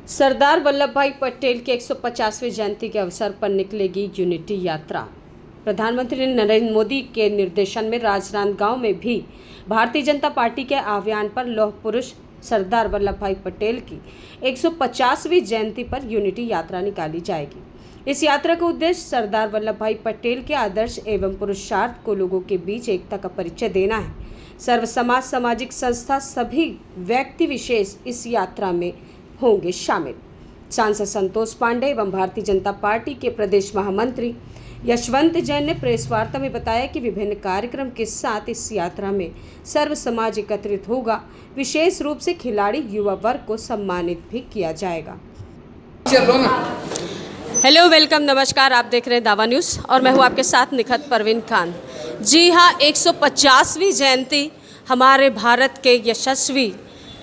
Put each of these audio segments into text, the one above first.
सरदार वल्लभ भाई पटेल की 150वीं जयंती के अवसर पर निकलेगी यूनिटी यात्रा। प्रधानमंत्री नरेंद्र मोदी के निर्देशन में राजनांदगांव में भी भारतीय जनता पार्टी के आह्वान पर लौह पुरुष सरदार वल्लभ भाई पटेल की 150वीं जयंती पर यूनिटी यात्रा निकाली जाएगी। इस यात्रा का उद्देश्य सरदार वल्लभ भाई पटेल के आदर्श एवं पुरुषार्थ को लोगों के बीच एकता का परिचय देना है। सर्व समाज, सामाजिक संस्था, सभी व्यक्ति विशेष इस यात्रा में होंगे शामिल। सांसद संतोष पांडे एवं भारतीय जनता पार्टी के प्रदेश महामंत्री यशवंत जैन ने प्रेस वार्ता में बताया कि विभिन्न कार्यक्रम के साथ इस यात्रा में सर्व समाज एकत्रित होगा। विशेष रूप से खिलाड़ी युवा वर्ग को सम्मानित भी किया जाएगा। हेलो, वेलकम, नमस्कार। आप देख रहे हैं दावा न्यूज़ और मैं हूं आपके साथ निखत परवीन खान। जी हाँ, 150वीं जयंती हमारे भारत के यशस्वी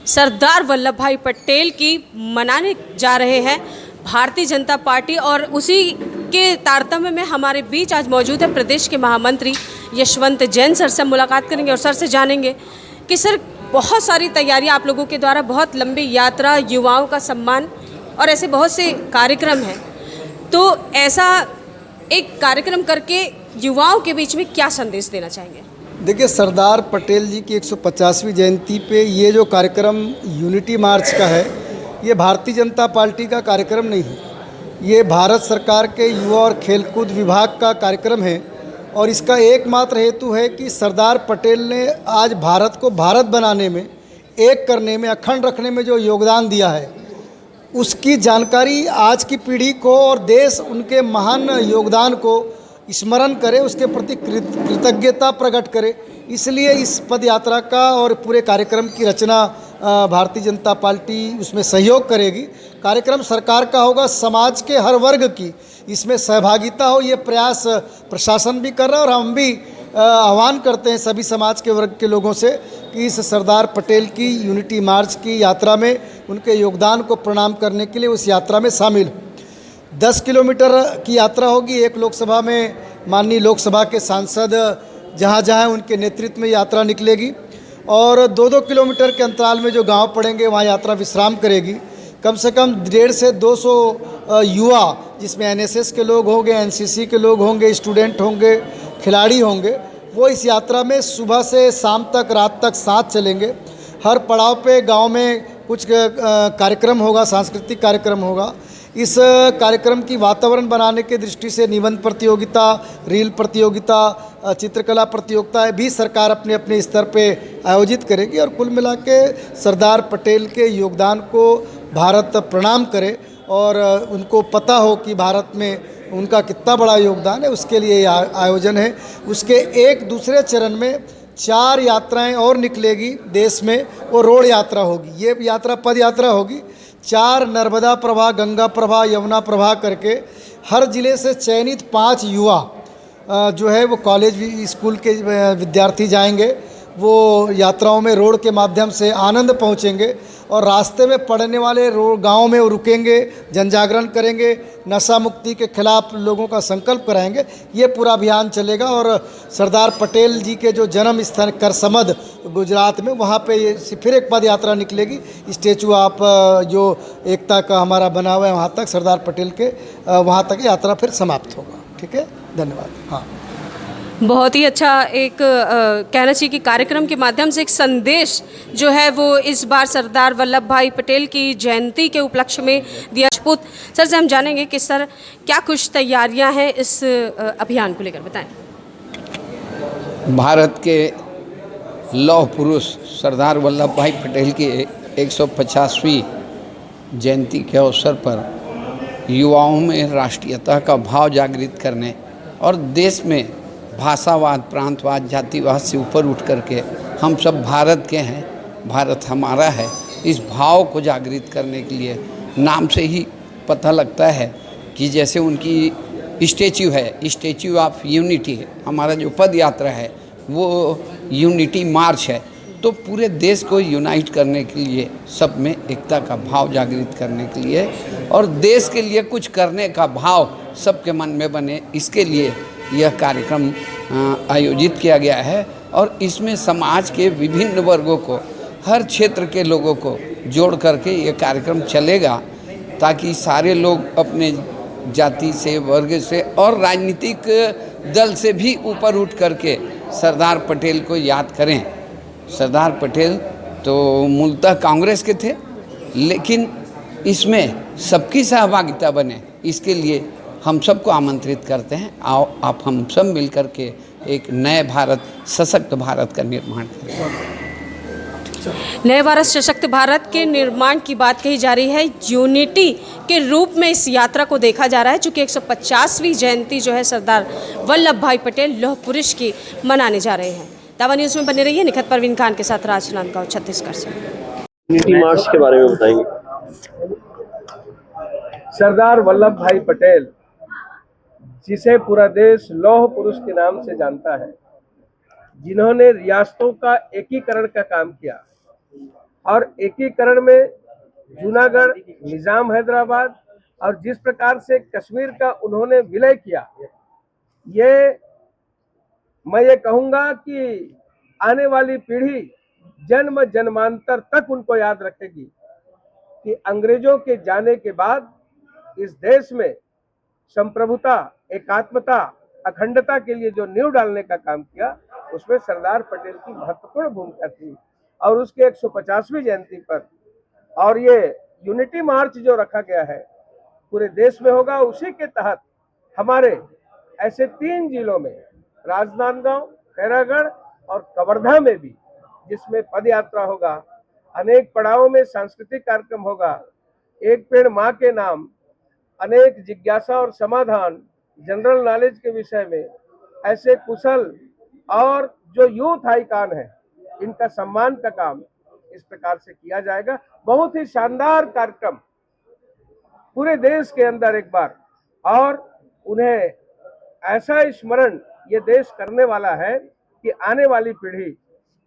सरदार वल्लभ भाई पटेल की मनाने जा रहे हैं भारतीय जनता पार्टी, और उसी के तारतम्य में हमारे बीच आज मौजूद है प्रदेश के महामंत्री यशवंत जैन। सर से मुलाकात करेंगे और सर से जानेंगे कि सर बहुत सारी तैयारियां आप लोगों के द्वारा, बहुत लंबी यात्रा, युवाओं का सम्मान और ऐसे बहुत से कार्यक्रम हैं, तो ऐसा एक कार्यक्रम करके युवाओं के बीच में क्या संदेश देना चाहेंगे? देखिए, सरदार पटेल जी की 150वीं जयंती पे ये जो कार्यक्रम यूनिटी मार्च का है, ये भारतीय जनता पार्टी का कार्यक्रम नहीं है। ये भारत सरकार के युवा और खेलकूद विभाग का कार्यक्रम है और इसका एकमात्र हेतु है कि सरदार पटेल ने आज भारत को भारत बनाने में, एक करने में, अखंड रखने में जो योगदान दिया है, उसकी जानकारी आज की पीढ़ी को और देश उनके महान योगदान को स्मरण करे, उसके प्रति कृतज्ञता प्रकट करे। इसलिए इस पद यात्रा का और पूरे कार्यक्रम की रचना भारतीय जनता पार्टी उसमें सहयोग करेगी। कार्यक्रम सरकार का होगा, समाज के हर वर्ग की इसमें सहभागिता हो, ये प्रयास प्रशासन भी कर रहा है और हम भी आह्वान करते हैं सभी समाज के वर्ग के लोगों से कि इस सरदार पटेल की यूनिटी मार्च की यात्रा में उनके योगदान को प्रणाम करने के लिए उस यात्रा में शामिल हो। 10 किलोमीटर की यात्रा होगी। एक लोकसभा में माननीय लोकसभा के सांसद जहाँ जहाँ उनके नेतृत्व में यात्रा निकलेगी और 2-2 किलोमीटर के अंतराल में जो गांव पड़ेंगे वहाँ यात्रा विश्राम करेगी। कम से कम 150 से 200 युवा, जिसमें एनएसएस के लोग होंगे, एनसीसी के लोग होंगे, स्टूडेंट होंगे, खिलाड़ी होंगे, वो इस यात्रा में सुबह से शाम तक, रात तक साथ चलेंगे। हर पड़ाव पे गाँव में कुछ कार्यक्रम होगा, सांस्कृतिक कार्यक्रम होगा। इस कार्यक्रम की वातावरण बनाने की दृष्टि से निबंध प्रतियोगिता, रील प्रतियोगिता, चित्रकला प्रतियोगिता भी सरकार अपने अपने स्तर पे आयोजित करेगी और कुल मिला के सरदार पटेल के योगदान को भारत प्रणाम करे और उनको पता हो कि भारत में उनका कितना बड़ा योगदान है, उसके लिए ये आयोजन है। उसके एक दूसरे चरण में 4 यात्राएं और निकलेगी देश में, वो रोड यात्रा होगी। ये यात्रा पद यात्रा होगी। 4 नर्मदा प्रभा, गंगा प्रभा, यमुना प्रभा करके हर ज़िले से चयनित 5 युवा जो है वो कॉलेज स्कूल के विद्यार्थी जाएंगे। वो यात्राओं में रोड के माध्यम से आनंद पहुंचेंगे और रास्ते में पड़ने वाले गाँव में वो रुकेंगे, जन जागरण करेंगे, नशा मुक्ति के खिलाफ लोगों का संकल्प कराएंगे। ये पूरा अभियान चलेगा और सरदार पटेल जी के जो जन्म स्थान करसमद गुजरात में, वहाँ पे ये फिर एक पद यात्रा निकलेगी। स्टेचू ऑफ जो एकता का हमारा बना हुआ है वहाँ तक, सरदार पटेल के वहाँ तक यात्रा फिर समाप्त होगा। ठीक है, धन्यवाद। हाँ, बहुत ही अच्छा एक कहना चाहिए कि कार्यक्रम के माध्यम से एक संदेश जो है वो इस बार सरदार वल्लभ भाई पटेल की जयंती के उपलक्ष्य में दिया। सर से हम जानेंगे कि सर क्या कुछ तैयारियां हैं इस अभियान को लेकर, बताएं। भारत के लौह पुरुष सरदार वल्लभ भाई पटेल की 150वीं जयंती के अवसर पर युवाओं में राष्ट्रीयता का भाव जागृत करने और देश में भाषावाद, प्रांतवाद, जातिवाद से ऊपर उठ करके हम सब भारत के हैं, भारत हमारा है, इस भाव को जागृत करने के लिए नाम से ही पता लगता है कि जैसे उनकी स्टैच्यू है, स्टैच्यू ऑफ यूनिटी है, हमारा जो पद यात्रा है वो यूनिटी मार्च है। तो पूरे देश को यूनाइट करने के लिए, सब में एकता का भाव जागृत करने के लिए और देश के लिए कुछ करने का भाव सबके मन में बने, इसके लिए यह कार्यक्रम आयोजित किया गया है और इसमें समाज के विभिन्न वर्गों को, हर क्षेत्र के लोगों को जोड़ करके ये कार्यक्रम चलेगा, ताकि सारे लोग अपने जाति से, वर्ग से और राजनीतिक दल से भी ऊपर उठ करके सरदार पटेल को याद करें। सरदार पटेल तो मूलतः कांग्रेस के थे, लेकिन इसमें सबकी सहभागिता बने, इसके लिए हम सबको आमंत्रित करते हैं। आओ आप हम सब मिल कर के एक नए भारत, सशक्त भारत का निर्माण करें। नए भारत सशक्त भारत के निर्माण की बात कही जा रही है। यूनिटी के रूप में इस यात्रा को देखा जा रहा है, चूँकि 150वीं जयंती जो है सरदार वल्लभ भाई पटेल लौह पुरुष की मनाने जा रहे हैं। दावा न्यूज़ में बने रहिए। निखत परवीन खान के साथ राजनांदगांव, छत्तीसगढ़ से। यूनिटी मार्च के बारे में बताएंगे। सरदार वल्लभ भाई पटेल, जिसे पूरा देश लौह पुरुष के नाम से जानता है, जिन्होंने रियासतों का एकीकरण का काम किया और एकीकरण में जूनागढ़, निजाम हैदराबाद और जिस प्रकार से कश्मीर का उन्होंने विलय किया, मैं ये कहूँगा कि आने वाली पीढ़ी जन्म जन्मांतर तक उनको याद रखेगी कि अंग्रेजों के जाने के बाद इस देश में संप्रभुता, एकात्मता, अखंडता के लिए जो नींव डालने का काम किया, उसमें सरदार पटेल की महत्वपूर्ण भूमिका थी। और उसके 150वीं जयंती पर और ये यूनिटी मार्च जो रखा गया है पूरे देश में होगा, उसी के तहत हमारे ऐसे 3 जिलों में, राजनांदगांव, खैरागढ़ और कवर्धा में भी, जिसमें पद यात्रा होगा, अनेक पड़ावों में सांस्कृतिक कार्यक्रम होगा, एक पेड़ माँ के नाम, अनेक जिज्ञासा और समाधान, जनरल नॉलेज के विषय में, ऐसे कुशल और जो यूथ आइकॉन है, इनका सम्मान का काम इस प्रकार से किया जाएगा। बहुत ही शानदार कार्यक्रम पूरे देश के अंदर एक बार, और उन्हें ऐसा स्मरण ये देश करने वाला है कि आने वाली पीढ़ी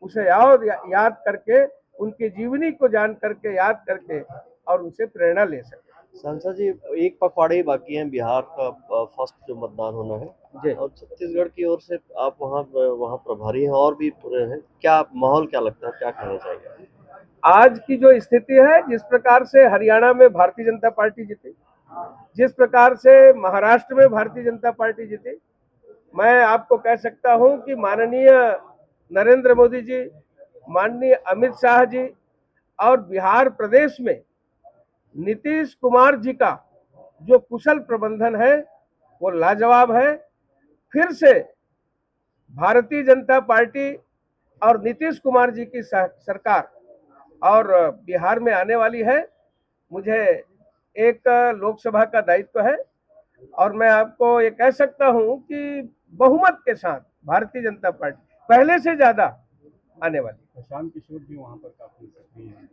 उसे याद करके, उनकी जीवनी को जान करके, याद करके और उनसे प्रेरणा ले सके। सांसद जी, एक पखवाड़े ही बाकी है बिहार का फर्स्ट जो मतदान होना है, और छत्तीसगढ़ की ओर से आप वहाँ प्रभारी हैं और भी पूरे हैं, क्या माहौल क्या लगता है, क्या कहना चाहिए? आज की जो स्थिति है, जिस प्रकार से हरियाणा में भारतीय जनता पार्टी जीती, जिस प्रकार से महाराष्ट्र में भारतीय जनता पार्टी जीती, मैं आपको कह सकता हूं कि माननीय नरेंद्र मोदी जी, माननीय अमित शाह जी और बिहार प्रदेश में नीतीश कुमार जी का जो कुशल प्रबंधन है वो लाजवाब है। फिर से भारतीय जनता पार्टी और नीतीश कुमार जी की सरकार और बिहार में आने वाली है। मुझे एक लोकसभा का दायित्व है और मैं आपको ये कह सकता हूं कि बहुमत के साथ भारतीय जनता पार्टी पहले से ज्यादा आने वाली। प्रशांत किशोर जी वहां पर काफी सक्रिय हैं।